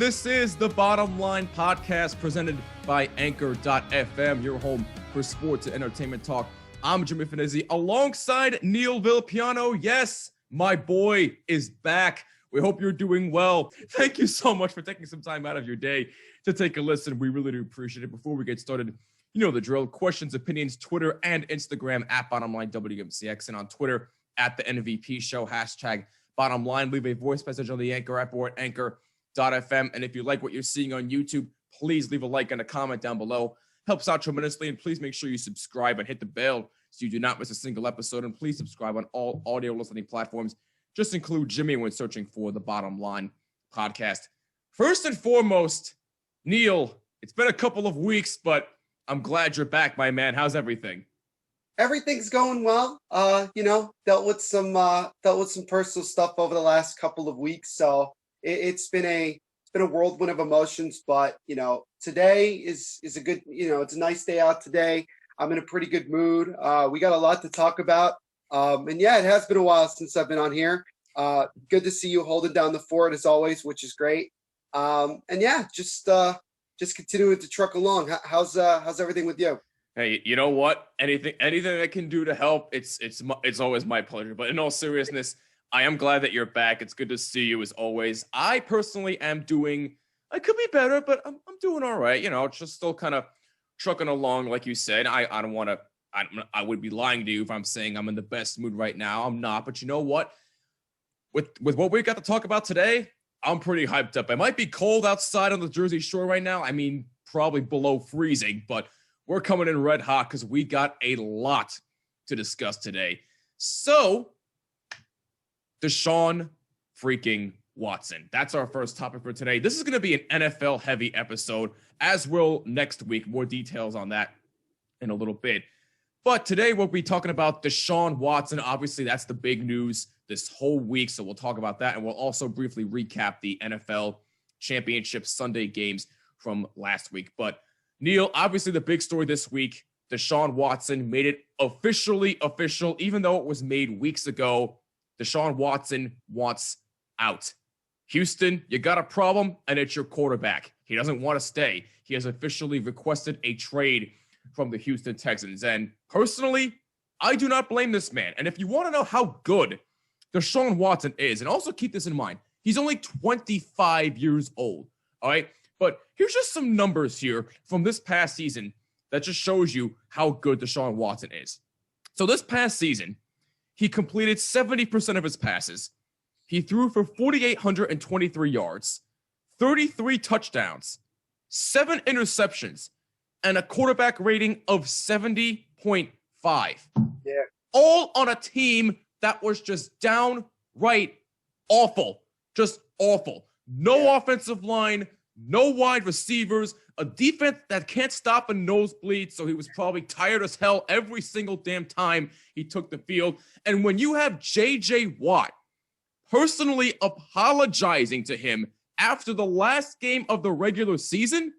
This is the Bottom Line Podcast presented by Anchor.fm, your home for sports and entertainment talk. I'm Jimmy Finizzi alongside Neil Villapiano. Yes, my boy is back. We hope you're doing well. Thank you so much for taking some time out of your day to take a listen. We really do appreciate it. Before we get started, you know the drill. Questions, opinions, Twitter and Instagram at BottomLineWMCX, and on Twitter at the NVP Show, hashtag Bottom Line. Leave a voice message on the Anchor app or at Anchor.fm. And if you like what you're seeing on YouTube, please leave a like and a comment down below. Helps out tremendously. And please make sure you subscribe and hit the bell so you do not miss a single episode. And please subscribe on all audio listening platforms. Just include Jimmy when searching for the Bottom Line Podcast. First and foremost, Neil, it's been a couple of weeks, but I'm glad you're back, my man. How's everything? Everything's going well. Dealt with some personal stuff over the last couple of weeks. So it's been a whirlwind of emotions, but today is a good, it's a nice day out today. I'm in a pretty good mood. We got a lot to talk about. And yeah, it has been a while since I've been on here. Good to see you holding down the fort as always, which is great. And yeah, just continuing to truck along. How's everything with you? Hey, you know what? Anything I can do to help, it's always my pleasure. But in all seriousness, I am glad that you're back. It's good to see you as always. I personally am I could be better, but I'm doing all right. Just still kind of trucking along, like you said. I would be lying to you if I'm saying I'm in the best mood right now. I'm not. But you know what? With what we got to talk about today, I'm pretty hyped up. It might be cold outside on the Jersey Shore right now. I mean, probably below freezing, but we're coming in red hot because we got a lot to discuss today. So, Deshaun freaking Watson. That's our first topic for today. This is going to be an NFL-heavy episode, as will next week. More details on that in a little bit. But today we'll be talking about Deshaun Watson. Obviously, that's the big news this whole week, so we'll talk about that, and we'll also briefly recap the NFL Championship Sunday games from last week. But Neil, obviously the big story this week, Deshaun Watson made it officially official, even though it was made weeks ago. Deshaun Watson wants out. Houston, you got a problem, and it's your quarterback. He doesn't want to stay. He has officially requested a trade from the Houston Texans. And personally, I do not blame this man. And if you want to know how good Deshaun Watson is, and also keep this in mind, he's only 25 years old, all right? But here's just some numbers here from this past season that just shows you how good Deshaun Watson is. So this past season, he completed 70% of his passes. He threw for 4,823 yards, 33 touchdowns, 7 interceptions, and a quarterback rating of 70.5. Yeah. All on a team that was just downright awful. Just awful. No offensive line, no wide receivers, a defense that can't stop a nosebleed, so he was probably tired as hell every single damn time he took the field. And when you have J.J. Watt personally apologizing to him after the last game of the regular season,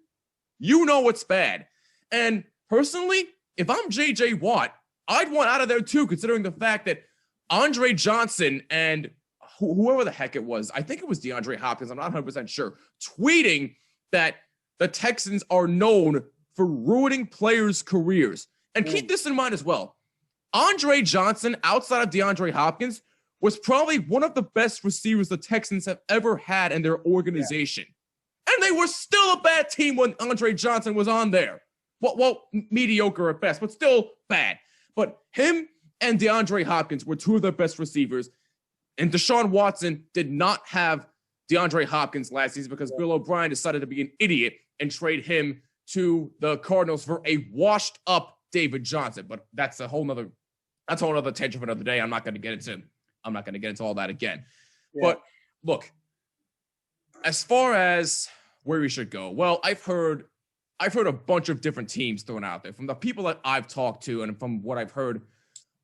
you know it's bad. And personally, if I'm J.J. Watt, I'd want out of there too, considering the fact that Andre Johnson and whoever the heck it was, I think it was DeAndre Hopkins, I'm not 100% sure, tweeting that the Texans are known for ruining players' careers. And keep this in mind as well. Andre Johnson, outside of DeAndre Hopkins, was probably one of the best receivers the Texans have ever had in their organization. Yeah. And they were still a bad team when Andre Johnson was on there. Well, mediocre at best, but still bad. But him and DeAndre Hopkins were two of their best receivers. And Deshaun Watson did not have DeAndre Hopkins last season because Bill O'Brien decided to be an idiot and trade him to the Cardinals for a washed-up David Johnson. But that's a whole nother tangent for another day. I'm not going to get into all that again. Yeah. But look, as far as where we should go, well, I've heard a bunch of different teams thrown out there from the people that I've talked to and from what I've heard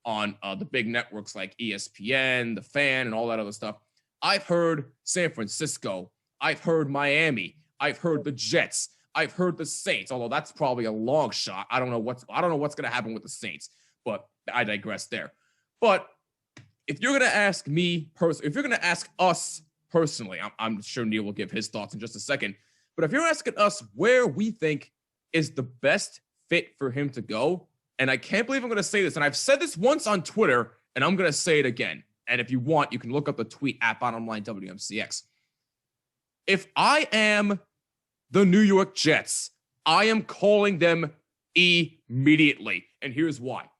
on the big networks like ESPN, The Fan, and all that other stuff. I've heard San Francisco. I've heard Miami. I've heard the Jets. I've heard the Saints, although that's probably a long shot. I don't know what's going to happen with the Saints, but I digress there. But if you're going to ask me personally, if you're going to ask us personally, I'm sure Neil will give his thoughts in just a second. But if you're asking us where we think is the best fit for him to go, and I can't believe I'm going to say this, and I've said this once on Twitter, and I'm going to say it again. And if you want, you can look up the tweet at BottomLine WMCX. If I am the New York Jets, I am calling them immediately. And here's why.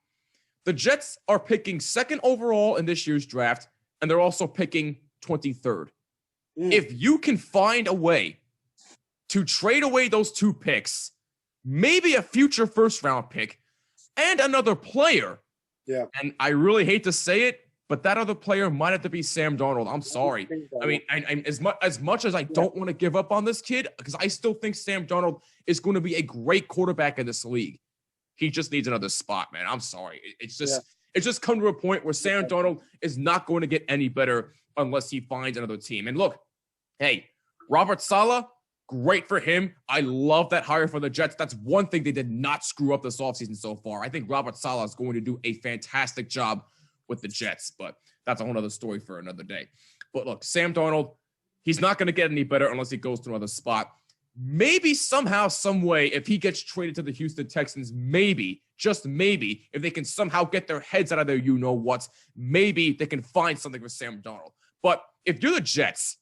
The Jets are picking 2nd overall in this year's draft, and they're also picking 23rd. If you can find a way to trade away those 2 picks, maybe a future first-round pick, and another player, and I really hate to say it, but that other player might have to be Sam Darnold. I'm sorry. I mean, as much as I don't want to give up on this kid, because I still think Sam Darnold is going to be a great quarterback in this league. He just needs another spot, man. I'm sorry. It's just come to a point where Sam Darnold is not going to get any better unless he finds another team. And look, hey, Robert Saleh, great for him. I love that hire for the Jets. That's one thing they did not screw up this offseason so far. I think Robert Saleh is going to do a fantastic job with the Jets, but that's a whole other story for another day. But look, Sam Darnold, he's not going to get any better unless he goes to another spot. Maybe somehow, some way, if he gets traded to the Houston Texans, maybe, just maybe, if they can somehow get their heads out of their you-know-whats, maybe they can find something for Sam Darnold. But if you're the Jets,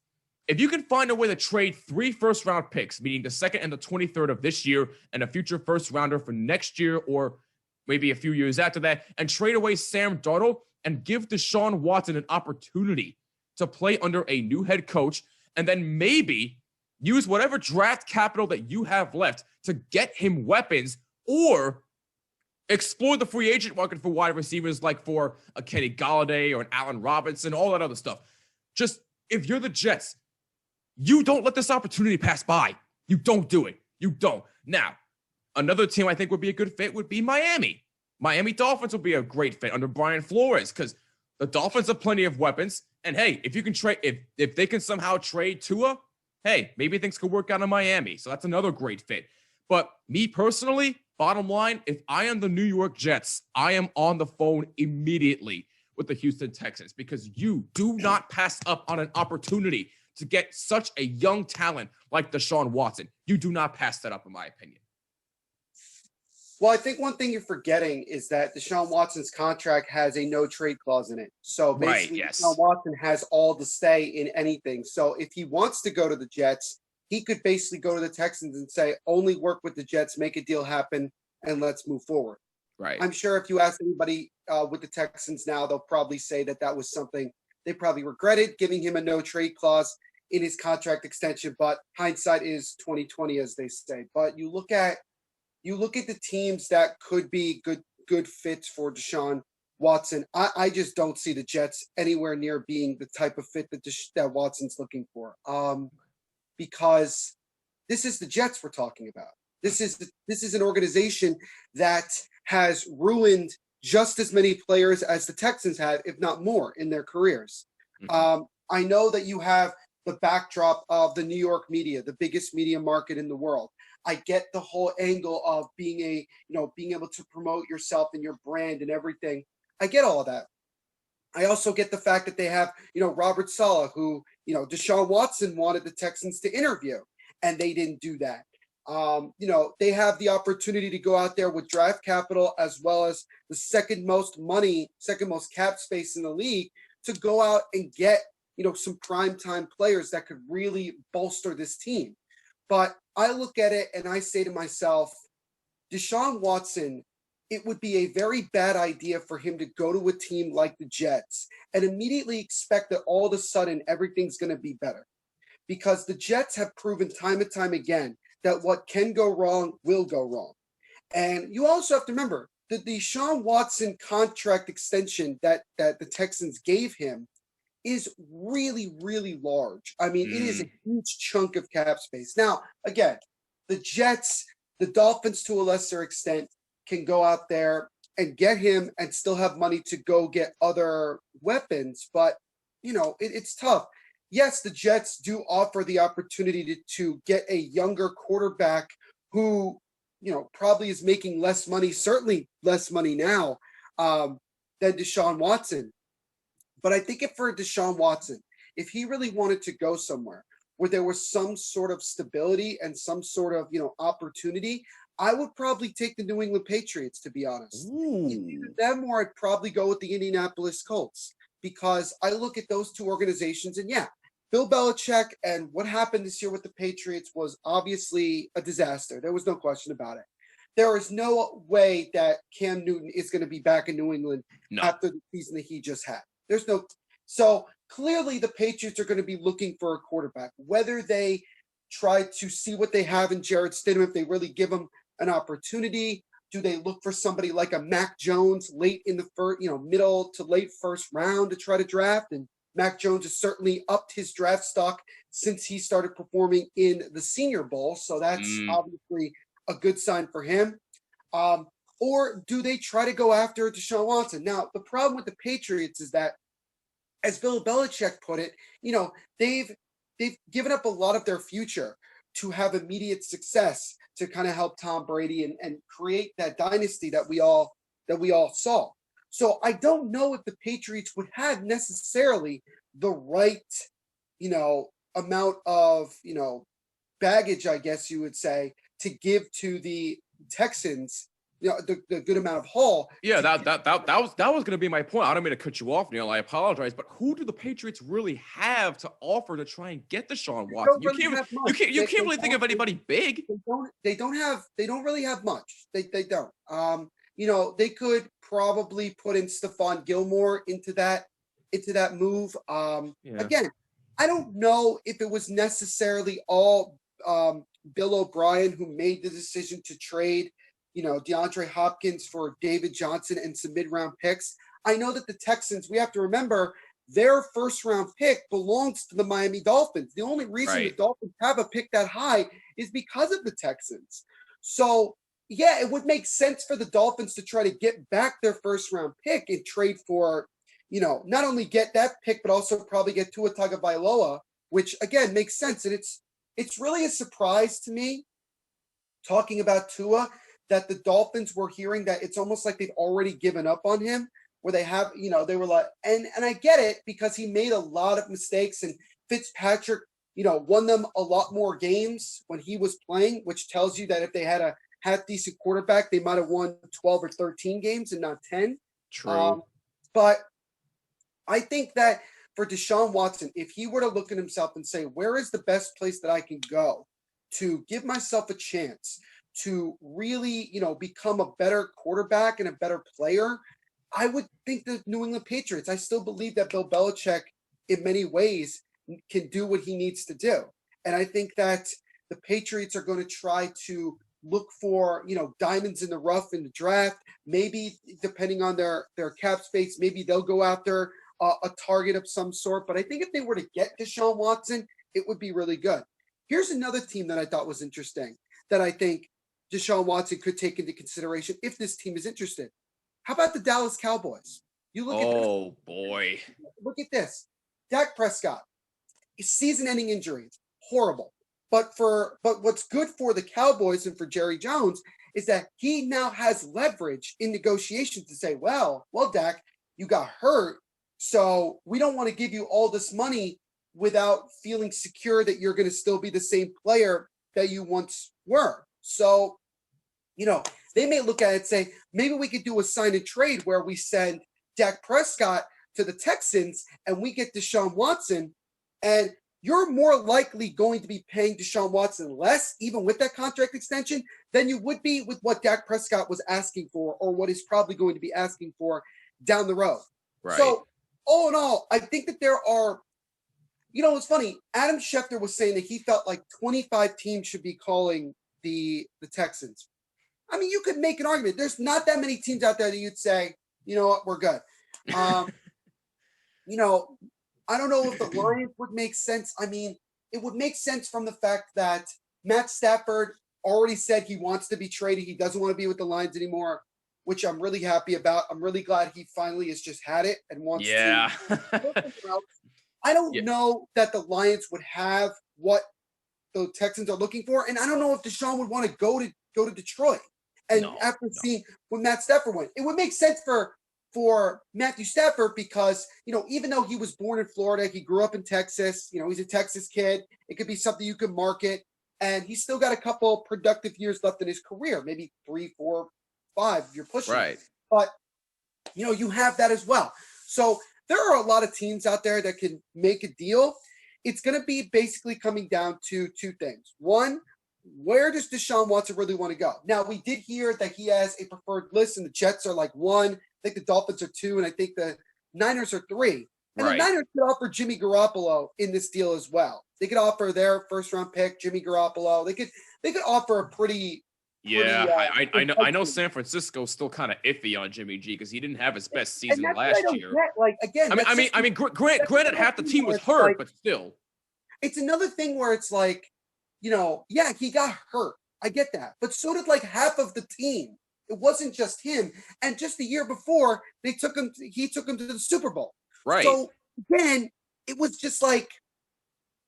if you can find a way to trade 3 first-round picks, meaning the 2nd and the 23rd of this year, and a future first-rounder for next year or maybe a few years after that, and trade away Sam Darnold and give Deshaun Watson an opportunity to play under a new head coach, and then maybe use whatever draft capital that you have left to get him weapons, or explore the free agent market for wide receivers like for a Kenny Golladay or an Allen Robinson, all that other stuff. Just, if you're the Jets, you don't let this opportunity pass by. You don't do it. You don't. Now, another team I think would be a good fit would be Miami. Miami Dolphins would be a great fit under Brian Flores, because the Dolphins have plenty of weapons. And hey, if you can trade, if they can somehow trade Tua, hey, maybe things could work out in Miami. So that's another great fit. But me personally, bottom line, if I am the New York Jets, I am on the phone immediately with the Houston Texans, because you do not pass up on an opportunity to get such a young talent like Deshaun Watson. You do not pass that up, in my opinion. Well, I think one thing you're forgetting is that Deshaun Watson's contract has a no trade clause in it. So basically, right, yes. Deshaun Watson has all the say in anything. So if he wants to go to the Jets, he could basically go to the Texans and say, only work with the Jets, make a deal happen, and let's move forward. Right. I'm sure if you ask anybody with the Texans now, they'll probably say that that was something they probably regretted, giving him a no trade clause in his contract extension. But hindsight is 20/20, as they say. But you look at the teams that could be good fits for Deshaun Watson. I just don't see the Jets anywhere near being the type of fit that Watson's looking for. Because this is the Jets we're talking about. This is an organization that has ruined just as many players as the Texans have, if not more, in their careers. Mm-hmm. I know that you have the backdrop of the New York media, the biggest media market in the world. I get the whole angle of being able to promote yourself and your brand and everything. I get all of that. I also get the fact that they have, Robert Saleh, who, Deshaun Watson wanted the Texans to interview, and they didn't do that. They have the opportunity to go out there with draft capital as well as the second most cap space in the league to go out and get, some primetime players that could really bolster this team. But I look at it and I say to myself, Deshaun Watson, it would be a very bad idea for him to go to a team like the Jets and immediately expect that all of a sudden everything's going to be better. Because the Jets have proven time and time again that what can go wrong will go wrong. And you also have to remember that the Deshaun Watson contract extension that the Texans gave him is really, really large. I mean, it is a huge chunk of cap space. Now, again, the Jets, the Dolphins to a lesser extent, can go out there and get him and still have money to go get other weapons. But, it's tough. Yes, the Jets do offer the opportunity to get a younger quarterback who, probably is making less money, certainly less money now than Deshaun Watson. But I think for Deshaun Watson, if he really wanted to go somewhere where there was some sort of stability and some sort of, opportunity, I would probably take the New England Patriots, to be honest. It's either Ooh. them or I'd probably go with the Indianapolis Colts because I look at those two organizations and yeah, Bill Belichick and what happened this year with the Patriots was obviously a disaster. There was no question about it. There is no way that Cam Newton is going to be back in New England No. after the season that he just had. There's no. So clearly, the Patriots are going to be looking for a quarterback. Whether they try to see what they have in Jared Stidham, if they really give him an opportunity, do they look for somebody like a Mac Jones late in the first, middle to late first round to try to draft? And Mac Jones has certainly upped his draft stock since he started performing in the Senior Bowl. So that's Mm. obviously a good sign for him. Or do they try to go after Deshaun Watson? Now, the problem with the Patriots is that, as Bill Belichick put it, they've given up a lot of their future to have immediate success to kind of help Tom Brady and create that dynasty that we all saw. So I don't know if the Patriots would have necessarily the right, amount of, baggage, I guess you would say, to give to the Texans, the good amount of haul. Yeah, that was going to be my point. I don't mean to cut you off, Neil. I apologize, but who do the Patriots really have to offer to try and get Deshaun They Watson? don't really have much. You can't really think of anybody big. They don't really have much. They don't. They could probably put in Stephon Gilmore into that move. Yeah. Again, I don't know if it was necessarily all Bill O'Brien who made the decision to trade, DeAndre Hopkins for David Johnson and some mid-round picks. I know that the Texans, we have to remember, their first-round pick belongs to the Miami Dolphins. The only reason the Dolphins have a pick that high is because of the Texans. So, yeah, it would make sense for the Dolphins to try to get back their first-round pick and trade for, not only get that pick, but also probably get Tua Tagovailoa, which, again, makes sense. And it's really a surprise to me, talking about Tua, that the Dolphins were hearing that it's almost like they've already given up on him, where they have, they were like, and I get it because he made a lot of mistakes and Fitzpatrick, won them a lot more games when he was playing, which tells you that if they had a half decent quarterback, they might have won 12 or 13 games and not 10. True. But I think that for Deshaun Watson, if he were to look at himself and say, where is the best place that I can go to give myself a chance to really, become a better quarterback and a better player, I would think the New England Patriots. I still believe that Bill Belichick, in many ways, can do what he needs to do. And I think that the Patriots are going to try to look for, diamonds in the rough in the draft. Maybe depending on their cap space, maybe they'll go after a target of some sort. But I think if they were to get Deshaun Watson, it would be really good. Here's another team that I thought was interesting that I think Deshaun Watson could take into consideration if this team is interested. How about the Dallas Cowboys? You look at this. Oh boy. Look at this. Dak Prescott, season-ending injuries, horrible. But what's good for the Cowboys and for Jerry Jones is that he now has leverage in negotiations to say, well, Dak, you got hurt, so we don't want to give you all this money without feeling secure that you're going to still be the same player that you once were. So, they may look at it and say, maybe we could do a sign and trade where we send Dak Prescott to the Texans and we get Deshaun Watson, and you're more likely going to be paying Deshaun Watson less, even with that contract extension, than you would be with what Dak Prescott was asking for or what he's probably going to be asking for down the road. Right. So, all in all, I think that there are, it's funny. Adam Schefter was saying that he felt like 25 teams should be calling the Texans. I mean, you could make an argument. There's not that many teams out there that you'd say, you know what, we're good. I don't know if the Lions would make sense. I mean, it would make sense from the fact that Matt Stafford already said he wants to be traded. He doesn't want to be with the Lions anymore, which I'm really happy about. I'm really glad he finally has just had it and wants to. I don't know that the Lions would have what the Texans are looking for, and I don't know if Deshaun would want to go to Detroit. And after seeing when Matt Stafford went, it would make sense for for Matthew Stafford because, even though he was born in Florida, he grew up in Texas, he's a Texas kid. It could be something you could market. And he's still got a couple productive years left in his career, maybe 3, 4, 5, if you're pushing. Right. But, you have that as well. So there are a lot of teams out there that can make a deal. It's going to be basically coming down to two things. One, where does Deshaun Watson really want to go? Now, we did hear that he has a preferred list, and the Jets are like 1. I think the Dolphins are 2, and I think the Niners are 3. And the Niners could offer Jimmy Garoppolo in this deal as well. They could offer their first-round pick, Jimmy Garoppolo. They could offer a pretty. I know San Francisco's still kind of iffy on Jimmy G because he didn't have his best season last year. Granted, half the team was hurt, but still. It's another thing where it's like, yeah, he got hurt. I get that. But so did like half of the team. It wasn't just him. And just the year before, he took him to the Super Bowl. Right. So again, it was just like,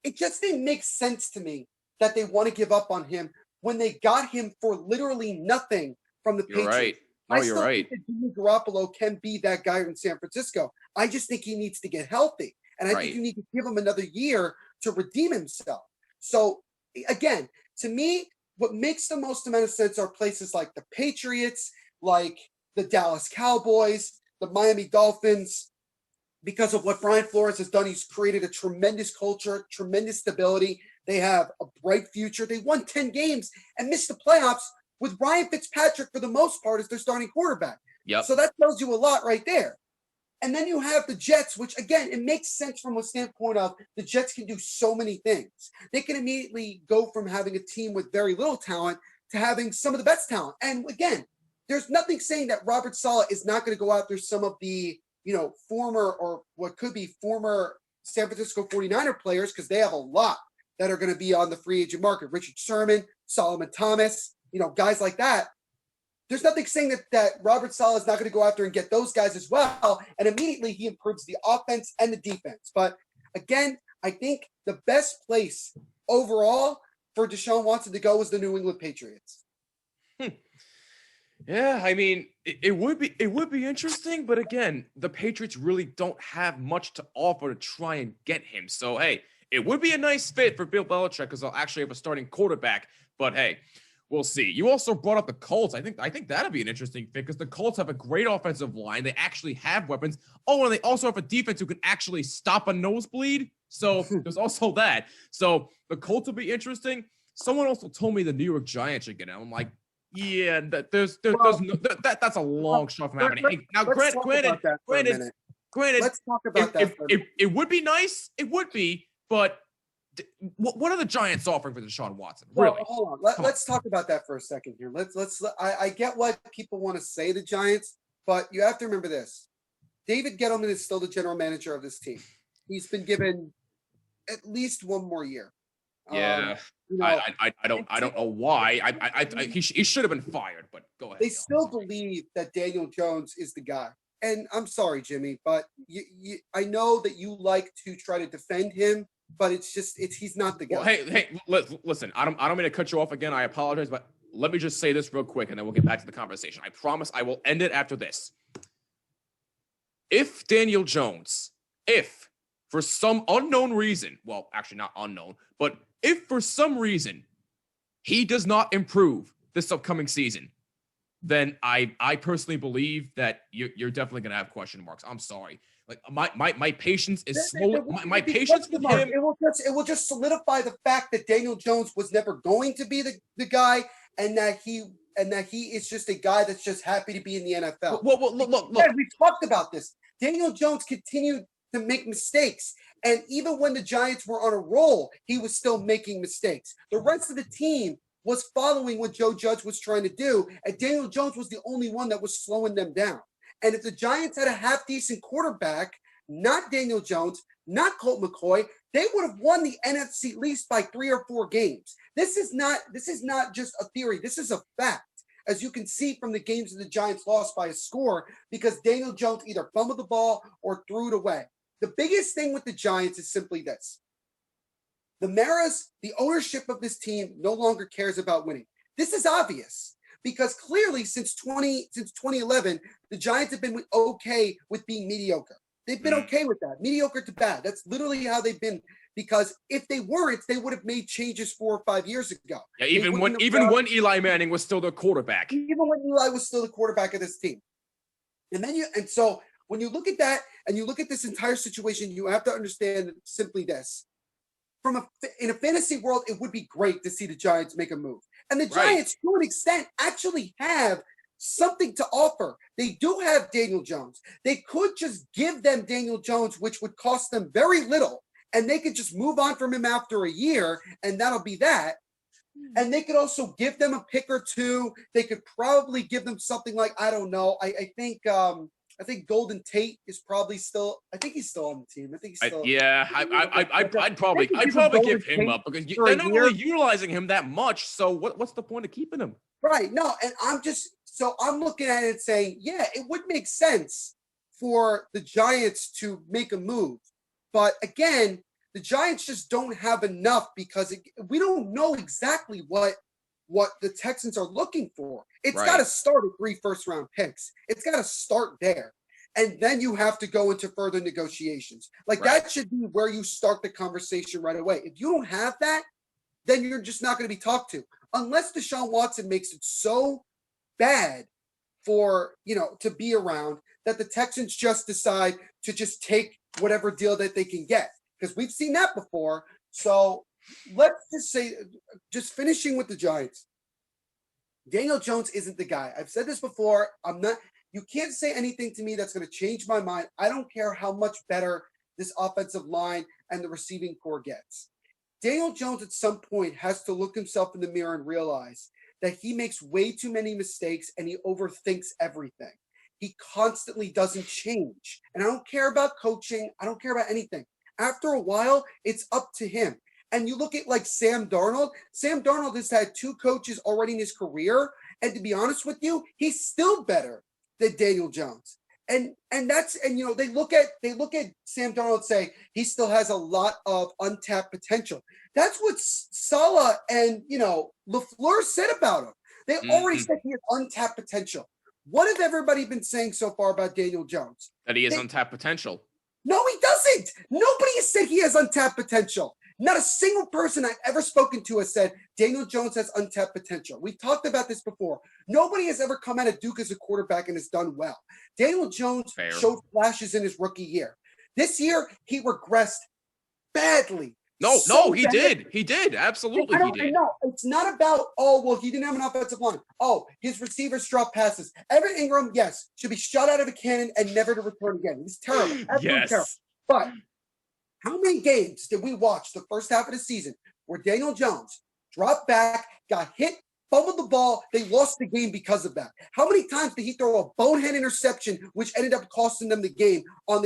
it just didn't make sense to me that they want to give up on him when they got him for literally nothing from the Patriots. Right. No, you're right. Think that Jimmy Garoppolo can be that guy in San Francisco. I just think he needs to get healthy. And I think you need to give him another year to redeem himself. So again, to me, what makes the most amount of sense are places like the Patriots, like the Dallas Cowboys, the Miami Dolphins. Because of what Brian Flores has done, he's created a tremendous culture, tremendous stability. They have a bright future. They won 10 games and missed the playoffs with Ryan Fitzpatrick for the most part as their starting quarterback. Yep. So that tells you a lot right there. And then you have the Jets, which, again, it makes sense from a standpoint of the Jets can do so many things. They can immediately go from having a team with very little talent to having some of the best talent. And, again, there's nothing saying that Robert Saleh is not going to go after some of the, former or what could be former San Francisco 49er players because they have a lot that are going to be on the free agent market. Richard Sherman, Solomon Thomas, guys like that. There's nothing saying that Robert Saleh is not going to go after and get those guys as well. And immediately he improves the offense and the defense. But again, I think the best place overall for Deshaun Watson to go is the New England Patriots. Yeah, I mean, it would be interesting, but again, the Patriots really don't have much to offer to try and get him. So hey, it would be a nice fit for Bill Belichick because they'll actually have a starting quarterback. But hey, we'll see. You also brought up the Colts. I think that'd be an interesting fit because the Colts have a great offensive line. They actually have weapons. Oh, and they also have a defense who can actually stop a nosebleed. So there's also that. So the Colts will be interesting. Someone also told me the New York Giants should get him. I'm like, yeah, there's that's a long shot from happening. Now, granted, let's talk about that. It would be nice. It would be, but what are the Giants offering for Deshaun Watson? Really? Well, hold on. Let's talk about that for a second here. I get what people want to say the Giants, but you have to remember this. David Gettleman is still the general manager of this team. He's been given at least one more year. Yeah. I don't know why. He should have been fired, but go ahead. They still believe that Daniel Jones is the guy. And I'm sorry, Jimmy, but I know that you like to try to defend him, but he's not the guy. Well, hey, listen, I don't mean to cut you off again. I apologize, but let me just say this real quick and then we'll get back to the conversation. I promise I will end it after this. If Daniel Jones, for some unknown reason, well, actually not unknown, but if for some reason he does not improve this upcoming season, then I personally believe that you're definitely going to have question marks. I'm sorry. Like my patience is slow. My patience with him. It will just solidify the fact that Daniel Jones was never going to be the guy, and that he is just a guy that's just happy to be in the NFL. Well, look. We talked about this. Daniel Jones continued to make mistakes. And even when the Giants were on a roll, he was still making mistakes. The rest of the team was following what Joe Judge was trying to do, and Daniel Jones was the only one that was slowing them down. And if the Giants had a half-decent quarterback, not Daniel Jones, not Colt McCoy, they would have won the NFC East by 3 or 4 games. This is not just a theory. This is a fact. As you can see from the games that the Giants lost by a score, because Daniel Jones either fumbled the ball or threw it away. The biggest thing with the Giants is simply this. The Maras, the ownership of this team no longer cares about winning. This is obvious because clearly since 2011, the Giants have been okay with being mediocre. They've been okay with that, mediocre to bad. That's literally how they've been. Because if they weren't, they would have made changes 4 or 5 years ago. Yeah, even when Eli Manning was still the quarterback. Even when Eli was still the quarterback of this team. And so when you look at that and you look at this entire situation, you have to understand simply this. In a fantasy world, it would be great to see the Giants make a move. And the Giants, to an extent, actually have something to offer. They do have Daniel Jones. They could just give them Daniel Jones, which would cost them very little. And they could just move on from him after a year, and that'll be that. And they could also give them a pick or two. They could probably give them something like, I don't know. I think Golden Tate is probably still. I think he's still on the team. I think he's still. I'd probably give him up because they're not really utilizing him that much. So what's the point of keeping him? Right. No, and I'm looking at it and saying, yeah, it would make sense for the Giants to make a move. But again, the Giants just don't have enough because we don't know exactly what the Texans are looking for. It's got to start at 3 first-round picks. It's got to start there. And then you have to go into further negotiations. That should be where you start the conversation right away. If you don't have that, then you're just not going to be talked to. Unless Deshaun Watson makes it so bad for, to be around that the Texans just decide to just take whatever deal that they can get, because we've seen that before. So let's just say, just finishing with the Giants, Daniel Jones isn't the guy. I've said this before. You can't say anything to me that's going to change my mind. I don't care how much better this offensive line and the receiving core gets. Daniel Jones at some point has to look himself in the mirror and realize that he makes way too many mistakes and he overthinks everything. He constantly doesn't change. And I don't care about coaching. I don't care about anything. After a while, it's up to him. And you look at Sam Darnold. Sam Darnold has had 2 coaches already in his career. And to be honest with you, he's still better than Daniel Jones. And they look at Sam Darnold and say he still has a lot of untapped potential. That's what Saleh and LaFleur said about him. They already said he has untapped potential. What have everybody been saying so far about Daniel Jones? That he has untapped potential. No, he doesn't. Nobody has said he has untapped potential. Not a single person I've ever spoken to has said Daniel Jones has untapped potential. We've talked about this before. Nobody has ever come out of Duke as a quarterback and has done well. Daniel Jones showed flashes in his rookie year. This year, he regressed badly. No, he did. He did. Absolutely, he did. No, it's not about, he didn't have an offensive line. His receivers dropped passes. Evan Ingram, yes, should be shot out of a cannon and never to return again. He's terrible. Absolutely terrible. But how many games did we watch the first half of the season where Daniel Jones dropped back, got hit, fumbled the ball, they lost the game because of that? How many times did he throw a bonehead interception, which ended up costing them the game on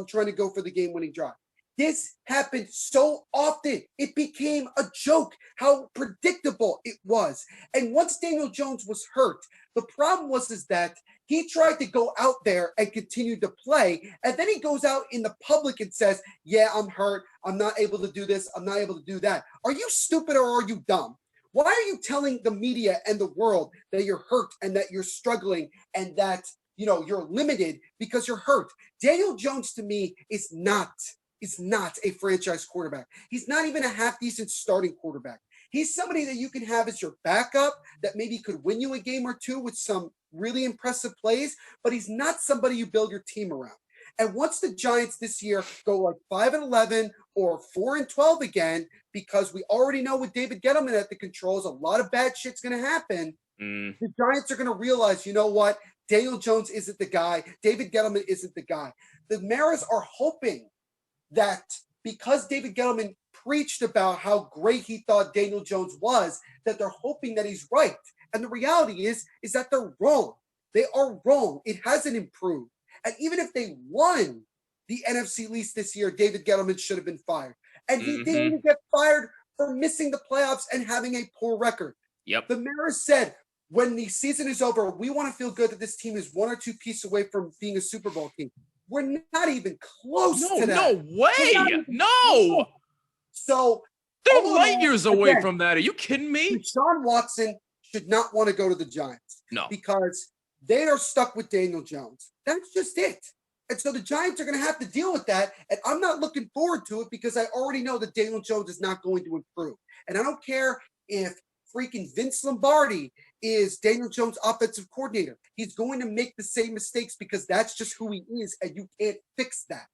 trying to go for the game-winning drive? This happened so often. It became a joke how predictable it was. And once Daniel Jones was hurt, the problem was that he tried to go out there and continue to play. And then he goes out in the public and says, yeah, I'm hurt. I'm not able to do this. I'm not able to do that. Are you stupid or are you dumb? Why are you telling the media and the world that you're hurt and that you're struggling and that, you're limited because you're hurt? Daniel Jones to me is not a franchise quarterback. He's not even a half-decent starting quarterback. He's somebody that you can have as your backup that maybe could win you a game or two with some really impressive plays, but he's not somebody you build your team around. And once the Giants this year go 5-11 or 4-12 again, because we already know with David Gettleman at the controls, a lot of bad shit's going to happen. The Giants are going to realize, you know what? Daniel Jones isn't the guy. David Gettleman isn't the guy. The Maras are hoping that because David Gettleman preached about how great he thought Daniel Jones was, that they're hoping that he's right. And the reality is that they're wrong. They are wrong. It hasn't improved. And even if they won the NFC East this year, David Gettleman should have been fired. And he didn't even get fired for missing the playoffs and having a poor record. Yep. The Maras said, when the season is over, we want to feel good that this team is 1 or 2 pieces away from being a Super Bowl team. We're not even close to that. No way. No. So they're light years away from that. Are you kidding me? Deshaun Watson should not want to go to the Giants. No. Because they are stuck with Daniel Jones. That's just it. And so the Giants are going to have to deal with that. And I'm not looking forward to it because I already know that Daniel Jones is not going to improve. And I don't care if freaking Vince Lombardi is Daniel Jones' offensive coordinator. He's going to make the same mistakes because that's just who he is, and you can't fix that.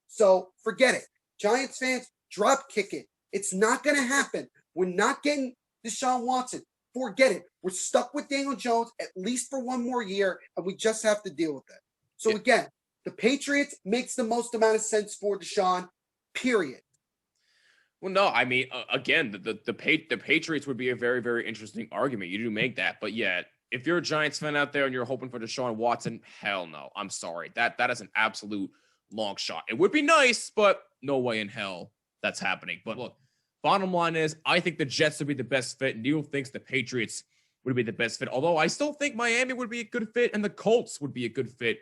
So forget it. Giants fans, drop kick it. It's not going to happen. We're not getting Deshaun Watson. Forget it. We're stuck with Daniel Jones at least for one more year, and we just have to deal with it. So again, the Patriots makes the most amount of sense for Deshaun, period. Well, no, I mean, again, the Patriots would be a very, very interesting argument. You do make that, but yet, if you're a Giants fan out there and you're hoping for Deshaun Watson, hell no. I'm sorry. That is an absolute long shot. It would be nice, but no way in hell that's happening. But look, bottom line is, I think the Jets would be the best fit. Neil thinks the Patriots would be the best fit, although I still think Miami would be a good fit and the Colts would be a good fit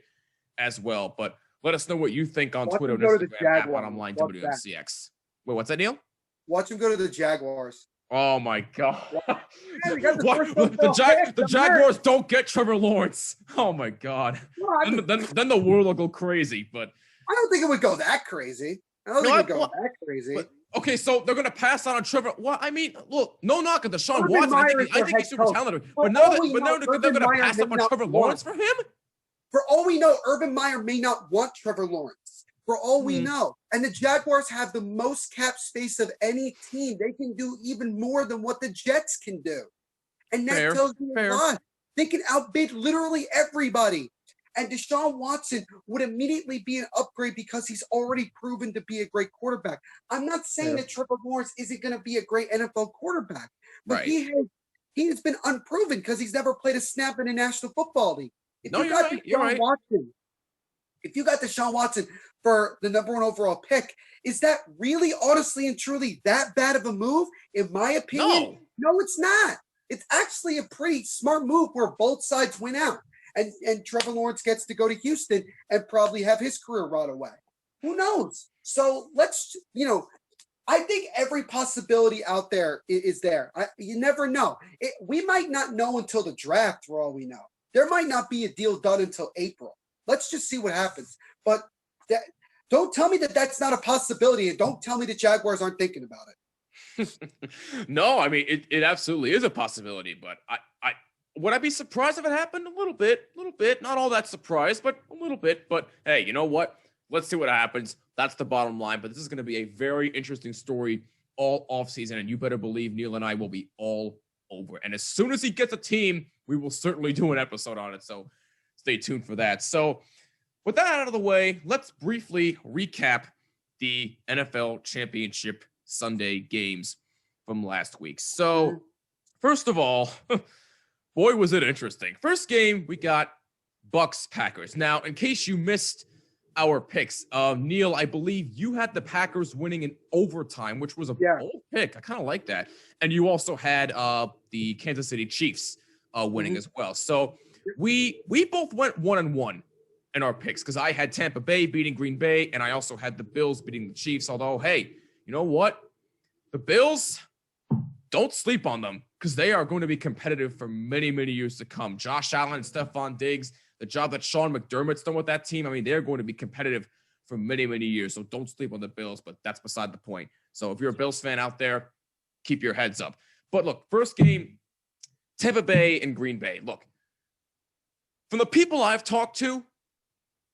as well. But let us know what you think on Twitter and Instagram at bottomline WNCX. Wait, what's that, Neil? Watch him go to the Jaguars. Oh my God! Yeah, the Jaguars don't get Trevor Lawrence. Oh my God! Well, then the world will go crazy. But I don't think it would go that crazy. Okay, so they're gonna pass on Trevor. Well, I mean, look, no knock at Deshaun Watson. I think he's super talented. But now they're gonna pass up on Trevor Lawrence for him. For all we know, Urban Meyer may not want Trevor Lawrence. For all we know. And the Jaguars have the most cap space of any team. They can do even more than what the Jets can do. And that tells you a lot. They can outbid literally everybody. And Deshaun Watson would immediately be an upgrade because he's already proven to be a great quarterback. I'm not saying that Trevor Lawrence isn't going to be a great NFL quarterback. But he has been unproven because he's never played a snap in the National Football League. If you got Deshaun Watson for the number 1 overall pick, is that really, honestly and truly that bad of a move? In my opinion, no, it's not. It's actually a pretty smart move where both sides win out. And Trevor Lawrence gets to go to Houston and probably have his career run away. Who knows? So let's, I think every possibility out there is there. You never know. We might not know until the draft, for all we know. There might not be a deal done until April. Let's just see what happens. But don't tell me that that's not a possibility, and don't tell me the Jaguars aren't thinking about it. No, I mean, it absolutely is a possibility, but would I be surprised if it happened? A little bit, not all that surprised, but a little bit. But hey, you know what? Let's see what happens. That's the bottom line. But this is going to be a very interesting story all offseason, and you better believe Neil and I will be all over. And as soon as he gets a team, we will certainly do an episode on it. So stay tuned for that. So with that out of the way, let's briefly recap the NFL Championship Sunday games from last week. So first of all, boy, was it interesting. First game, we got Bucs-Packers. Now, in case you missed our picks, Neil, I believe you had the Packers winning in overtime, which was a bold pick. I kind of like that. And you also had the Kansas City Chiefs winning as well. So we both went 1-1 in our picks because I had Tampa Bay beating Green Bay, and I also had the Bills beating the Chiefs. Although, hey, you know what? The Bills, don't sleep on them because they are going to be competitive for many, many years to come. Josh Allen and Stephon Diggs, the job that Sean McDermott's done with that team, I mean, they're going to be competitive for many, many years. So don't sleep on the Bills, but that's beside the point. So if you're a Bills fan out there, keep your heads up. But look, first game, Tampa Bay and Green Bay. Look, from the people I've talked to,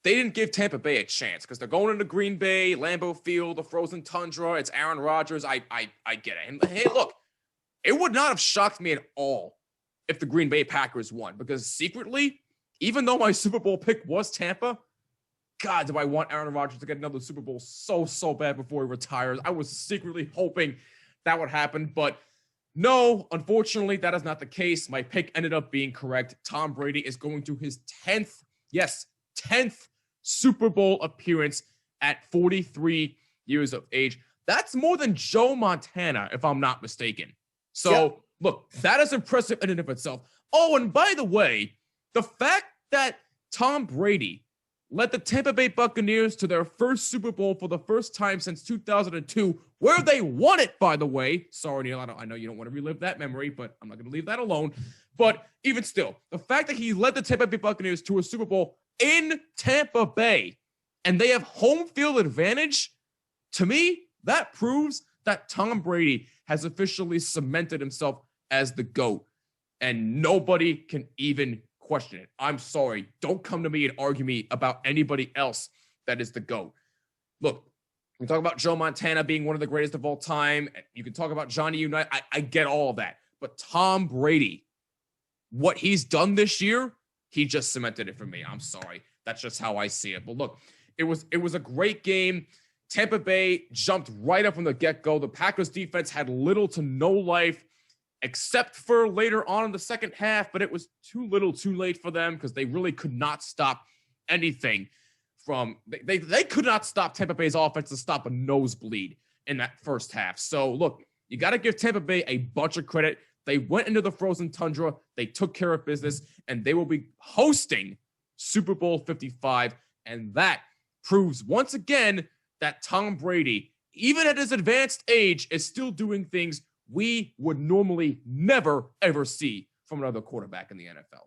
they didn't give Tampa Bay a chance because they're going into Green Bay, Lambeau Field, the frozen tundra. It's Aaron Rodgers. I get it. And hey, look, it would not have shocked me at all if the Green Bay Packers won because secretly, even though my Super Bowl pick was Tampa, God, do I want Aaron Rodgers to get another Super Bowl so bad before he retires. I was secretly hoping that would happen, but no, unfortunately, that is not the case. My pick ended up being correct. Tom Brady is going to his 10th Super Bowl appearance at 43 years of age. That's more than Joe Montana, if I'm not mistaken. So, look, that is impressive in and of itself. Oh, and by the way, the fact that Tom Brady led the Tampa Bay Buccaneers to their first Super Bowl for the first time since 2002, where they won it, by the way. Sorry, Neil, I know you don't want to relive that memory, but I'm not going to leave that alone. But even still, the fact that he led the Tampa Bay Buccaneers to a Super Bowl in Tampa Bay and they have home field advantage, to me, that proves that Tom Brady has officially cemented himself as the GOAT, and nobody can even question it. I'm sorry. Don't come to me and argue me about anybody else that is the GOAT. Look, we talk about Joe Montana being one of the greatest of all time. You can talk about Johnny Unitas. I get all of that. But Tom Brady, what he's done this year, he just cemented it for me. I'm sorry. That's just how I see it. But look, it was a great game. Tampa Bay jumped right up from the get-go. The Packers defense had little to no life, except for later on in the second half, but it was too little too late for them because they really could not stop anything from they could not stop Tampa Bay's offense to stop a nosebleed in that first half. So look, you got to give Tampa Bay a bunch of credit. They went into the frozen tundra, they took care of business, and they will be hosting Super Bowl 55, and that proves once again that Tom Brady, even at his advanced age, is still doing things we would normally never, ever see from another quarterback in the NFL.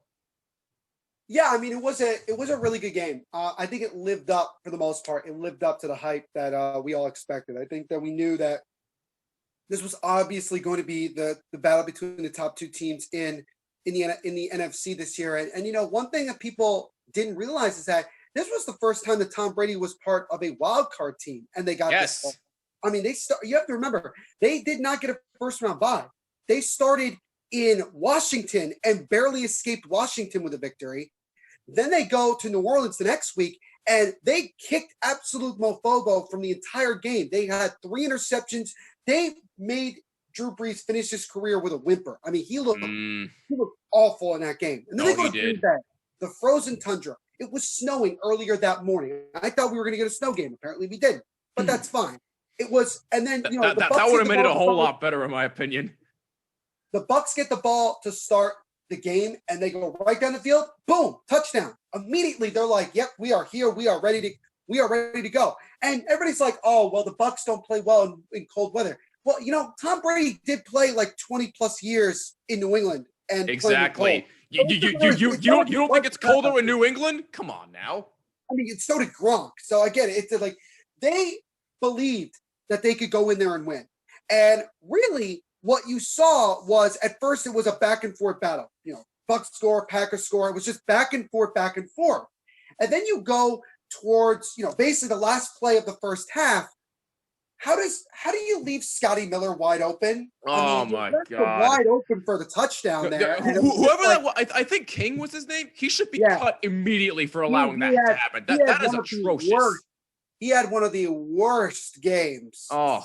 Yeah, I mean, it was a really good game. I think it lived up, for the most part. It lived up to the hype that we all expected. I think that we knew that this was obviously going to be the battle between the top two teams in the NFC this year. And you know, one thing that people didn't realize is that this was the first time that Tom Brady was part of a wild card team, and they got this ball. I mean, you have to remember, they did not get a first round bye. They started in Washington and barely escaped Washington with a victory. Then they go to New Orleans the next week, and they kicked absolute mofogo from the entire game. They had 3 interceptions. They made Drew Brees finish his career with a whimper. I mean, he looked awful in that game. And then they go to Green Bay, the frozen tundra. It was snowing earlier that morning. I thought we were going to get a snow game. Apparently we didn't, but that's fine. It was, and then, you know, that would have made it a whole lot better, in my opinion. The Bucs get the ball to start the game, and they go right down the field. Boom, touchdown. Immediately, they're like, "Yep, we are here. We are ready to go." And everybody's like, "Oh, well, the Bucs don't play well in cold weather." Well, you know, Tom Brady did play like 20 plus years in New England, and exactly. You don't think it's colder in New England? Come on now. I mean, so did Gronk. So I get it. It's like they believed that they could go in there and win. And really, what you saw was, at first, it was a back and forth battle. You know, Bucs score, Packers score. It was just back and forth, back and forth. And then you go towards, you know, basically the last play of the first half. How do you leave Scotty Miller wide open? Oh, my God. Wide open for the touchdown there. Whoever that was, I think King was his name. He should be cut immediately for allowing that to happen. That is atrocious. He had one of the worst games I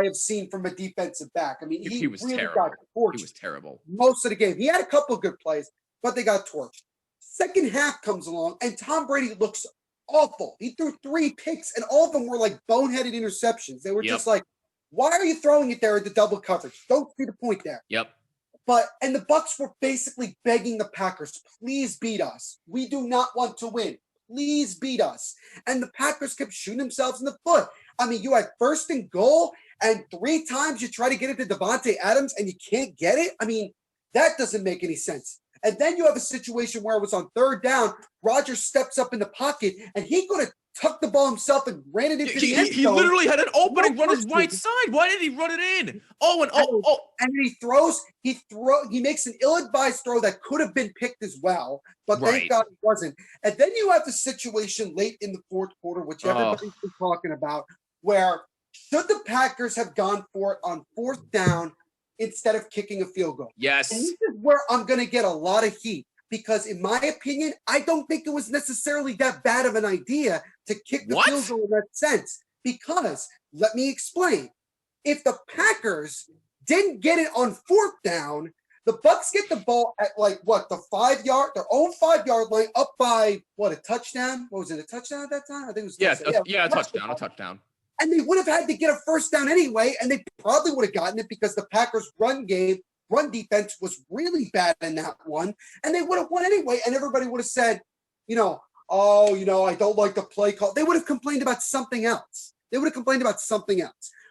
have seen from a defensive back. I mean, he was really terrible. He was terrible. Most of the game. He had a couple of good plays, but they got torched. Second half comes along, and Tom Brady looks awful. He threw 3 picks, and all of them were like boneheaded interceptions. They were just like, why are you throwing it there at the double coverage? Don't see the point there. And the Bucs were basically begging the Packers, please beat us. We do not want to win. Please beat us. And the Packers kept shooting themselves in the foot. I mean, you had 1st and goal, and 3 times you try to get it to Davante Adams, and you can't get it. I mean, that doesn't make any sense. And then you have a situation where it was on 3rd down. Rodgers steps up in the pocket, and he could have tucked the ball himself and ran it into the end zone. He literally had an opening on his right side. Why did he run it in? And he makes an ill-advised throw that could have been picked as well, but thank God it wasn't. And then you have the situation late in the 4th quarter, which everybody's been talking about, where should the Packers have gone for it on 4th down instead of kicking a field goal? Yes. And this is where I'm going to get a lot of heat, because in my opinion, I don't think it was necessarily that bad of an idea to kick the field goal in that sense. Because, let me explain. If the Packers didn't get it on 4th down, the Bucs get the ball at the 5-yard, their own 5-yard line, up by a touchdown? What was it, a touchdown at that time? I think it was a touchdown. And they would have had to get a 1st down anyway, and they probably would have gotten it because the Packers' run defense was really bad in that one, and they would have won anyway, and everybody would have said, I don't like the play call. They would have complained about something else.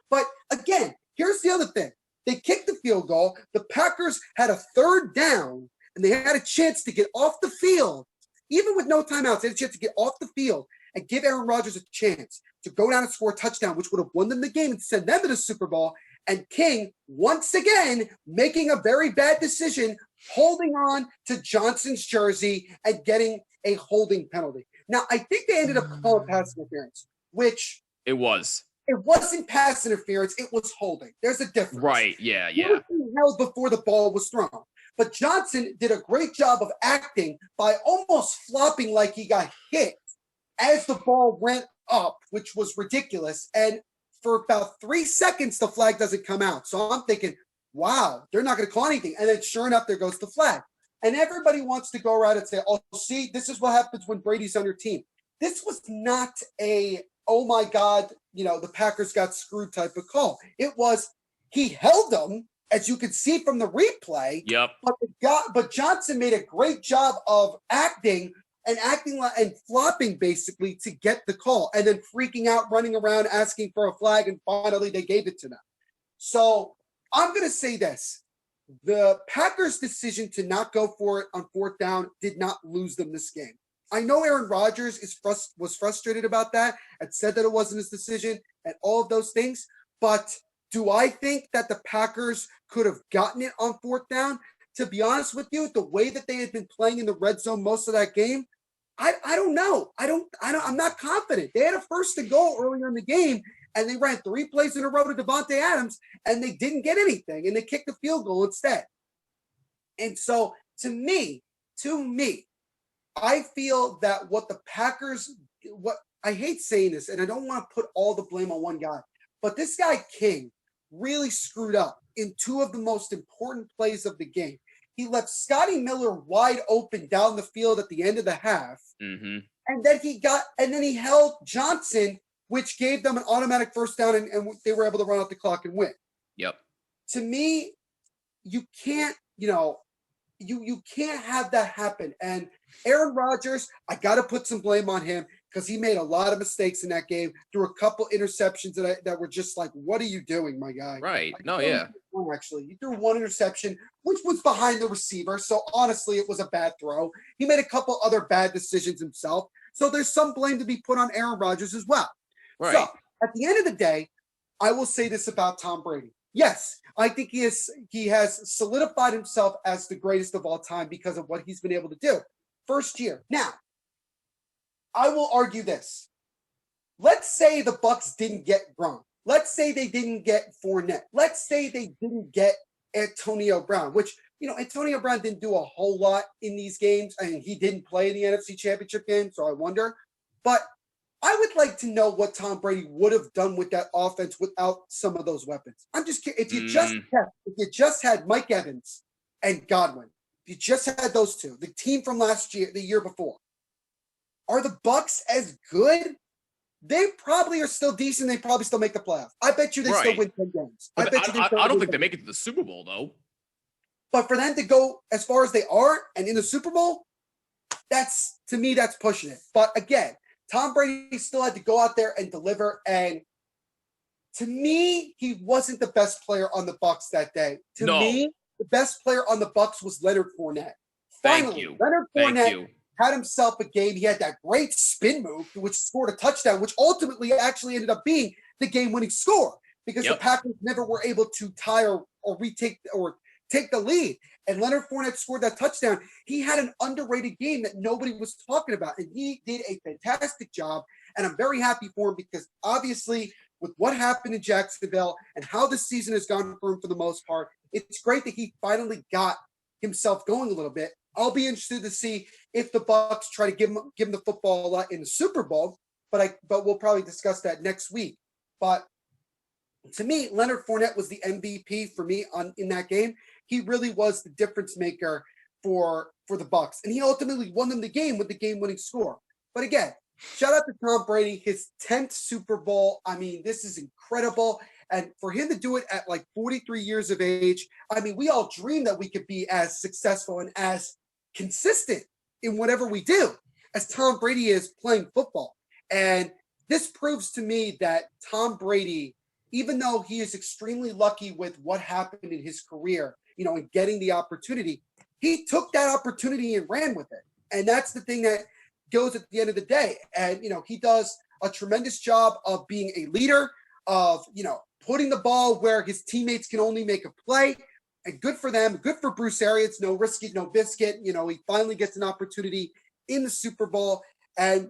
But again, here's the other thing. They kicked the field goal. The Packers had a third down, and they had a chance to get off the field. Even with no timeouts, they had a chance to get off the field and give Aaron Rodgers a chance to go down and score a touchdown, which would have won them the game and send them to the Super Bowl. And King, once again, making a very bad decision, holding on to Johnson's jersey and getting a holding penalty. Now, I think they ended up calling pass interference, which It wasn't pass interference. It was holding. There's a difference. Right. Yeah. He was being held before the ball was thrown. But Johnson did a great job of acting by almost flopping like he got hit as the ball went up, which was ridiculous. And for about 3 seconds, the flag doesn't come out. So I'm thinking, wow, they're not going to call anything. And then sure enough, there goes the flag. And everybody wants to go around and say, oh, see, this is what happens when Brady's on your team. This was not a, oh my God, the Packers got screwed type of call. It was, he held them, as you can see from the replay. Yep. But Johnson made a great job of acting and flopping basically to get the call, and then freaking out, running around, asking for a flag, and finally they gave it to them. So I'm going to say this. The Packers' decision to not go for it on fourth down did not lose them this game. I know Aaron Rodgers was frustrated about that and said that it wasn't his decision and all of those things, but do I think that the Packers could have gotten it on fourth down? To be honest with you, the way that they had been playing in the red zone most of that game, I don't know. I'm not confident. They had a first and goal earlier in the game, and they ran 3 plays in a row to Devontae Adams, and they didn't get anything, and they kicked the field goal instead. And so, to me, I feel that what I hate saying this, and I don't want to put all the blame on one guy, but this guy King really screwed up in 2 of the most important plays of the game. He left Scotty Miller wide open down the field at the end of the half. Mm-hmm. And then he held Johnson, which gave them an automatic first down, and they were able to run out the clock and win. Yep. To me, you can't, you can't have that happen. And Aaron Rodgers, I got to put some blame on him because he made a lot of mistakes in that game. Threw a couple interceptions that were just like, what are you doing, my guy? Right. Like, no, yeah. He threw 1 interception, which was behind the receiver. So honestly, it was a bad throw. He made a couple other bad decisions himself. So there's some blame to be put on Aaron Rodgers as well. Right. So at the end of the day, I will say this about Tom Brady. Yes, I think he has solidified himself as the greatest of all time because of what he's been able to do. First year. Now, I will argue this. Let's say the Bucs didn't get Gronk. Let's say they didn't get Fournette. Let's say they didn't get Antonio Brown, which, Antonio Brown didn't do a whole lot in these games. I mean, he didn't play in the NFC Championship game, so I wonder. But I would like to know what Tom Brady would have done with that offense without some of those weapons. I'm just kidding. If you just had Mike Evans and Godwin, if you just had those two, the team from last year, the year before, are the Bucs as good? They probably are still decent. They probably still make the playoffs. I bet you they still win 10 games. I don't think they make it to the Super Bowl, though. But for them to go as far as they are and in the Super Bowl, to me, that's pushing it. But again, Tom Brady still had to go out there and deliver. And to me, he wasn't the best player on the Bucs that day. To me, the best player on the Bucs was Leonard Fournette. Finally, Leonard Fournette had himself a game. He had that great spin move, which scored a touchdown, which ultimately actually ended up being the game-winning score because the Packers never were able to tie or take the lead. And Leonard Fournette scored that touchdown. He had an underrated game that nobody was talking about, and he did a fantastic job. And I'm very happy for him because obviously with what happened in Jacksonville and how the season has gone for him for the most part, it's great that he finally got himself going a little bit. I'll be interested to see if the Bucs try to give him the football a lot in the Super Bowl, but we'll probably discuss that next week. But to me, Leonard Fournette was the MVP for me in that game. He really was the difference maker for the Bucs, and he ultimately won them the game with the game-winning score. But again, shout out to Tom Brady, his 10th Super Bowl. I mean, this is incredible. And for him to do it at like 43 years of age, I mean, we all dream that we could be as successful and as consistent in whatever we do as Tom Brady is playing football. And this proves to me that Tom Brady even though he is extremely lucky with what happened in his career, and getting the opportunity, he took that opportunity and ran with it. And that's the thing that goes at the end of the day. And, he does a tremendous job of being a leader, of, putting the ball where his teammates can only make a play. And good for them. Good for Bruce Arians. No risk it, no biscuit. He finally gets an opportunity in the Super Bowl. And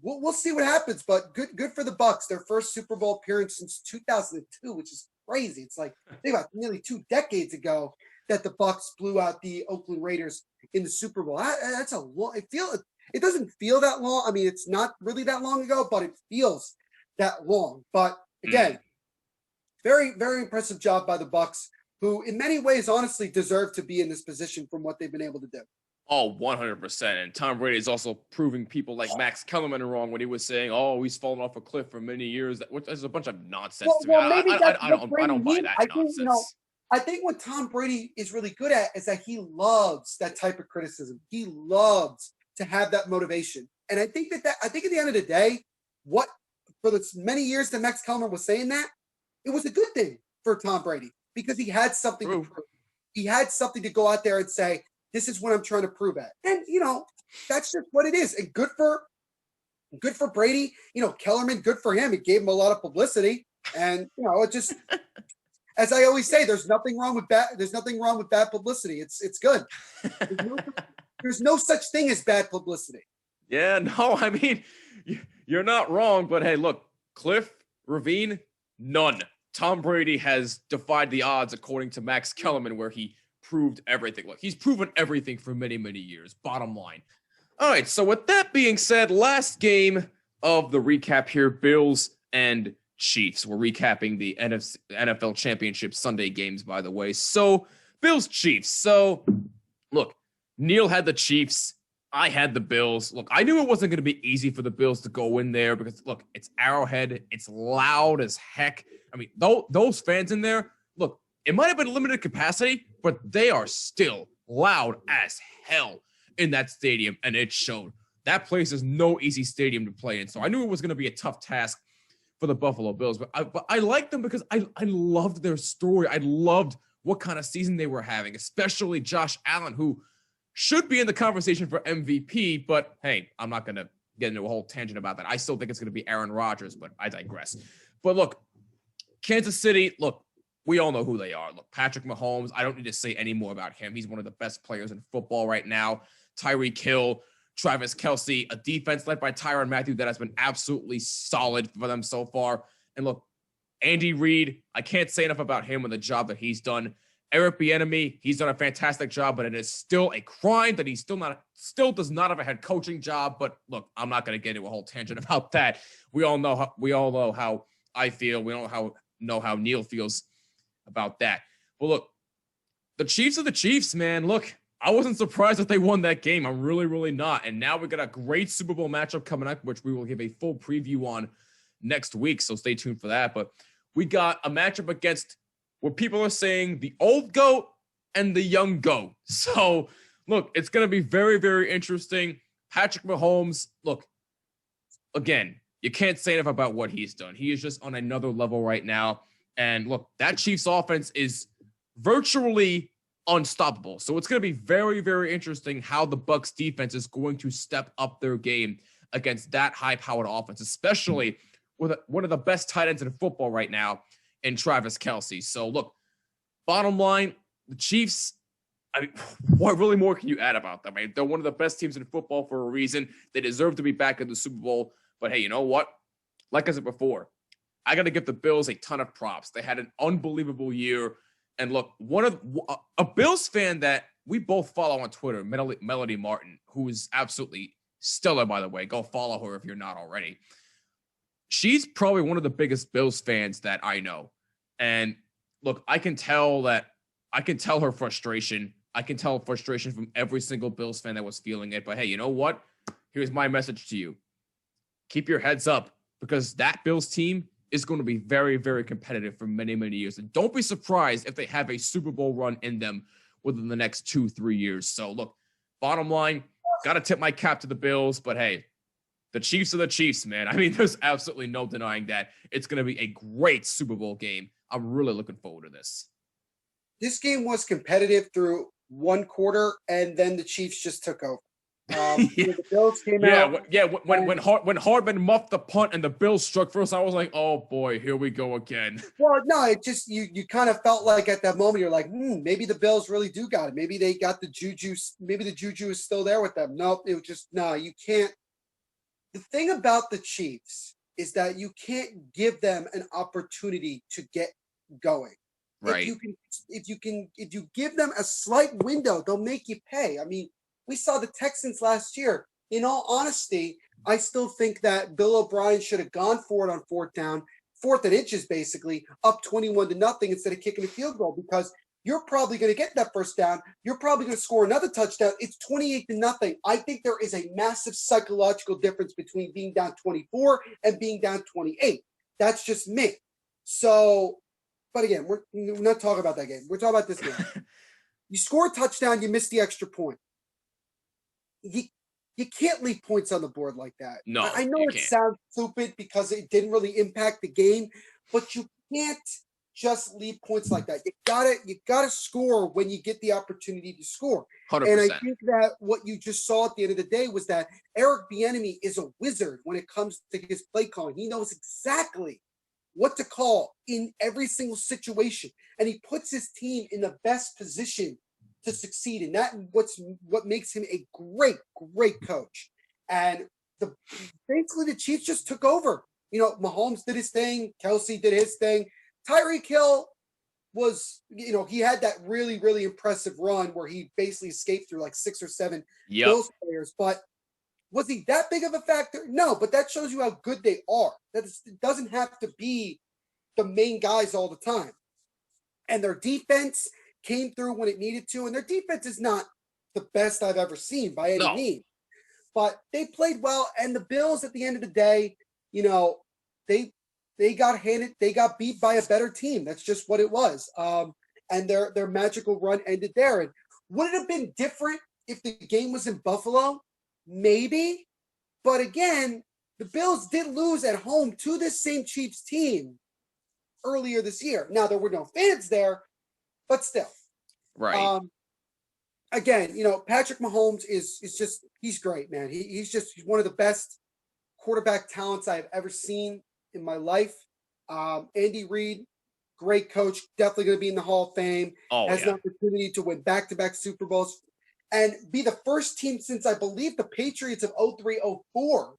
we'll see what happens. But good for the Bucs. Their first Super Bowl appearance since 2002, which is crazy. It's like, think about nearly 2 decades ago that the Bucs blew out the Oakland Raiders in the Super Bowl. That's a long. It doesn't feel that long. I mean, it's not really that long ago, but it feels that long. But again, very, very impressive job by the Bucs, who in many ways honestly deserve to be in this position from what they've been able to do. Oh, 100%. And Tom Brady is also proving people like Max Kellerman wrong when he was saying, "Oh, he's fallen off a cliff for many years," which is a bunch of nonsense to me. I don't buy that nonsense. I think what Tom Brady is really good at is that he loves that type of criticism. He loves to have that motivation. And I think at the end of the day, what for the many years that Max Kellerman was saying that, it was a good thing for Tom Brady because he had something to prove. He had something to go out there and say, this is what I'm trying to prove at. And, that's just what it is. And good for Brady, Kellerman, good for him. It gave him a lot of publicity. And, it just, as I always say, there's nothing wrong with bad publicity. It's good. There's no such thing as bad publicity. Yeah, no, I mean, you're not wrong, but hey, look, cliff, ravine, none. Tom Brady has defied the odds according to Max Kellerman, where he proved everything. Look, he's proven everything for many, many years, bottom line. All right, so with that being said, last game of the recap here, Bills and Chiefs. We're recapping the NFL Championship Sunday games, by the way. So, Bills, Chiefs. So, look, Neil had the Chiefs. I had the Bills. Look, I knew it wasn't going to be easy for the Bills to go in there because, look, it's Arrowhead. It's loud as heck. I mean, those fans in there, look, it might have been limited capacity, but they are still loud as hell in that stadium, and it showed. That place is no easy stadium to play in, so I knew it was going to be a tough task for the Buffalo Bills, but I liked them because I loved their story. I loved what kind of season they were having, especially Josh Allen, who should be in the conversation for MVP, but hey, I'm not going to get into a whole tangent about that. I still think it's going to be Aaron Rodgers, but I digress. But look, Kansas City, look, we all know who they are. Look, Patrick Mahomes, I don't need to say any more about him. He's one of the best players in football right now. Tyreek Hill, Travis Kelce, a defense led by Tyrann Mathieu that has been absolutely solid for them so far. And look, Andy Reid, I can't say enough about him and the job that he's done. Eric Bieniemy, he's done a fantastic job, but it is still a crime that he still does not have a head coaching job. But look, I'm not going to get into a whole tangent about that. We all know how I feel. We don't know how Neil feels about that. But look, the Chiefs are the Chiefs, man. Look, I wasn't surprised that they won that game. I'm really, really not. And now we got a great Super Bowl matchup coming up, which we will give a full preview on next week. So stay tuned for that. But we got a matchup against what people are saying the old GOAT and the young GOAT. So look, it's going to be very, very interesting. Patrick Mahomes, look, again, you can't say enough about what he's done. He is just on another level right now. And look, that Chiefs offense is virtually unstoppable. So it's going to be very, very interesting how the Bucs defense is going to step up their game against that high-powered offense, especially with one of the best tight ends in football right now in Travis Kelce. So look, bottom line, the Chiefs, I mean, what really more can you add about them? I mean, they're one of the best teams in football for a reason. They deserve to be back in the Super Bowl. But hey, you know what? Like I said before, I got to give the Bills a ton of props. They had an unbelievable year. And look, a Bills fan that we both follow on Twitter, Melody Martin, who is absolutely stellar, by the way. Go follow her if you're not already. She's probably one of the biggest Bills fans that I know. And look, I can tell her frustration. I can tell frustration from every single Bills fan that was feeling it. But hey, you know what? Here's my message to you. Keep your heads up, because that Bills team is going to be very, very competitive for many, many years. And don't be surprised if they have a Super Bowl run in them within the next 2-3 years. So look, bottom line, got to tip my cap to the Bills, but hey, the Chiefs are the Chiefs, man. I mean, there's absolutely no denying that. It's going to be a great Super Bowl game. I'm really looking forward to this. This game was competitive through one quarter, and then the Chiefs just took over. The Bills came out. When Hardman muffed the punt and the Bills struck first, I was like, oh boy, here we go again. Well, no, it just you kind of felt like at that moment you're like, maybe the Bills really do got it. Maybe they got the juju. Maybe the juju is still there with them. Nope, it was just no. You can't. The thing about the Chiefs is that you can't give them an opportunity to get going. Right. If you give them a slight window, they'll make you pay. I mean, we saw the Texans last year. In all honesty, I still think that Bill O'Brien should have gone for it on fourth and inches, basically, up 21-0 instead of kicking a field goal, because you're probably going to get that first down. You're probably going to score another touchdown. It's 28-0. I think there is a massive psychological difference between being down 24 and being down 28. That's just me. So, but again, we're not talking about that game. We're talking about this game. You score a touchdown, you miss the extra point. You can't leave points on the board like that. No, I know it sounds stupid because it didn't really impact the game, but you can't just leave points like that. You gotta score when you get the opportunity to score. 100%. And I think that what you just saw at the end of the day was that Eric Bieniemy is a wizard when it comes to his play calling. He knows exactly what to call in every single situation, and he puts his team in the best position to succeed. And that what makes him a great coach. And basically the Chiefs just took over. Mahomes did his thing, Kelsey did his thing. Tyreek Hill was, he had that really, really impressive run where he basically escaped through like 6 or 7 Bills players. But was he that big of a factor? No, but that shows you how good they are. It doesn't have to be the main guys all the time. And their defense came through when it needed to. And their defense is not the best I've ever seen by any means. But they played well. And the Bills, at the end of the day, they got beat by a better team. That's just what it was. And their magical run ended there. And would it have been different if the game was in Buffalo? Maybe. But again, the Bills did lose at home to this same Chiefs team earlier this year. Now, there were no fans there, but still. Right. Again, Patrick Mahomes is just, he's great, man. He's one of the best quarterback talents I've ever seen in my life. Andy Reid, great coach, definitely going to be in the Hall of Fame. Has an opportunity to win back-to-back Super Bowls and be the first team since, I believe, the Patriots of 03-04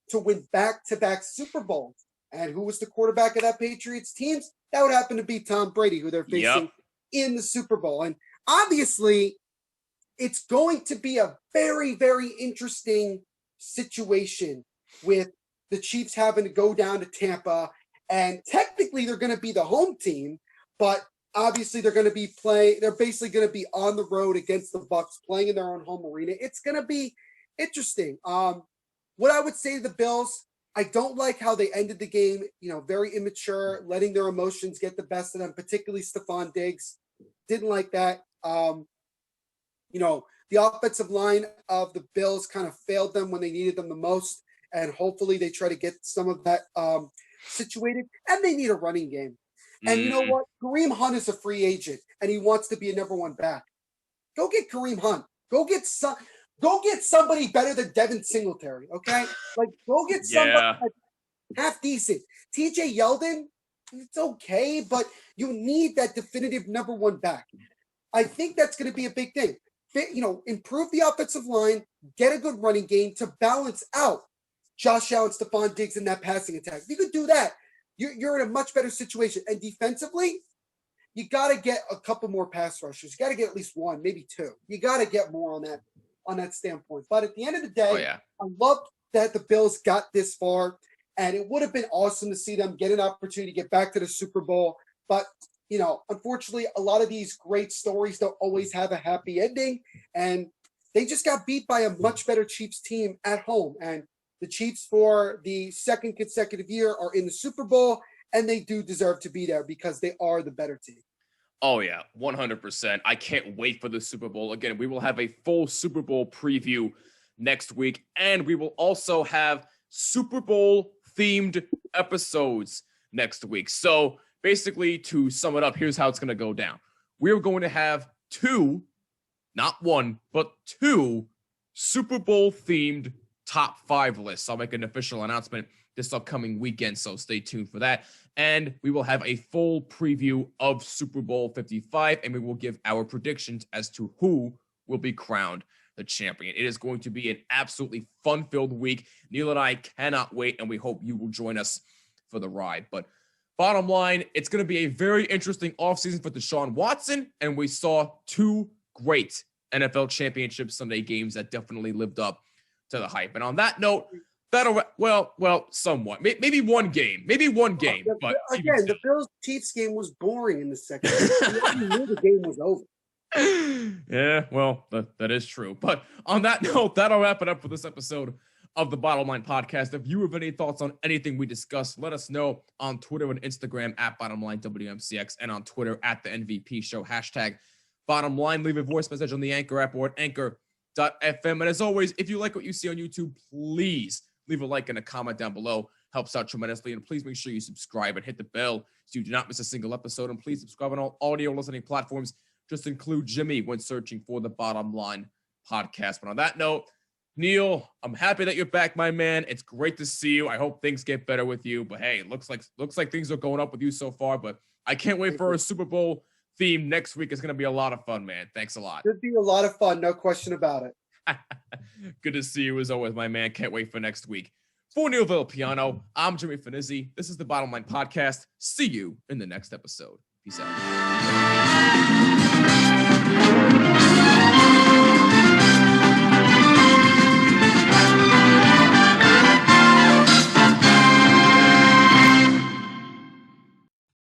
to win back-to-back Super Bowls. And who was the quarterback of that Patriots team? That would happen to be Tom Brady, who they're facing in the Super Bowl. And obviously, it's going to be a very, very interesting situation with the Chiefs having to go down to Tampa. And technically, they're going to be the home team, but obviously they're going to be they're basically going to be on the road against the Bucs, playing in their own home arena. It's going to be interesting. What I would say to the Bills, I don't like how they ended the game, very immature, letting their emotions get the best of them, particularly Stephon Diggs. Didn't like that. The offensive line of the Bills kind of failed them when they needed them the most, and hopefully they try to get some of that situated, and they need a running game. And you know what? Kareem Hunt is a free agent, and he wants to be a number one back. Go get Kareem Hunt. Go get somebody better than Devin Singletary, okay? Go get somebody that's half decent. TJ Yeldon, it's okay, but you need that definitive number one back. I think that's going to be a big thing. Improve the offensive line, get a good running game to balance out Josh Allen, Stephon Diggs in that passing attack. If you could do that, you're in a much better situation. And defensively, you got to get a couple more pass rushers. You got to get at least one, maybe two. You got to get more on that standpoint. But at the end of the day, I love that the Bills got this far, and it would have been awesome to see them get an opportunity to get back to the Super Bowl. But unfortunately, a lot of these great stories don't always have a happy ending, and they just got beat by a much better Chiefs team at home. And the Chiefs, for the second consecutive year, are in the Super Bowl, and they do deserve to be there because they are the better team. Oh, yeah, 100%. I can't wait for the Super Bowl. Again, we will have a full Super Bowl preview next week, and we will also have Super Bowl themed episodes next week. So basically, to sum it up, here's how it's going to go down. We're going to have two, not one, but two Super Bowl themed top 5 lists. I'll make an official announcement this upcoming weekend, so stay tuned for that. And we will have a full preview of Super Bowl 55, and we will give our predictions as to who will be crowned the champion. It is going to be an absolutely fun-filled week. Neil and I cannot wait, and we hope you will join us for the ride. But bottom line, it's going to be a very interesting offseason for Deshaun Watson, and we saw 2 great NFL Championship Sunday games that definitely lived up to the hype. And on that note, somewhat. Maybe one game. But again, the Bills-Chiefs game was boring in the second half. You knew the game was over. Yeah, well, that is true. But on that note, that'll wrap it up for this episode of the Bottom Line Podcast. If you have any thoughts on anything we discussed, let us know on Twitter and Instagram at BottomLineWMCX and on Twitter at the MVP Show, hashtag Bottom Line. Leave a voice message on the Anchor app or at anchor.fm. And as always, if you like what you see on YouTube, please leave a like and a comment down below. Helps out tremendously. And please make sure you subscribe and hit the bell so you do not miss a single episode. And please subscribe on all audio listening platforms. Just include Jimmy when searching for the Bottom Line Podcast. But on that note, Neil, I'm happy that you're back, my man. It's great to see you. I hope things get better with you. But hey, looks like things are going up with you so far. But I can't wait for a Super Bowl theme next week. It's going to be a lot of fun, man. Thanks a lot. It'd be a lot of fun, no question about it. Good to see you as always, my man. Can't wait for next week. For Neil Villapiano, I'm Jimmy Finizzi. This is the Bottom Line Podcast. See you in the next episode. Peace out.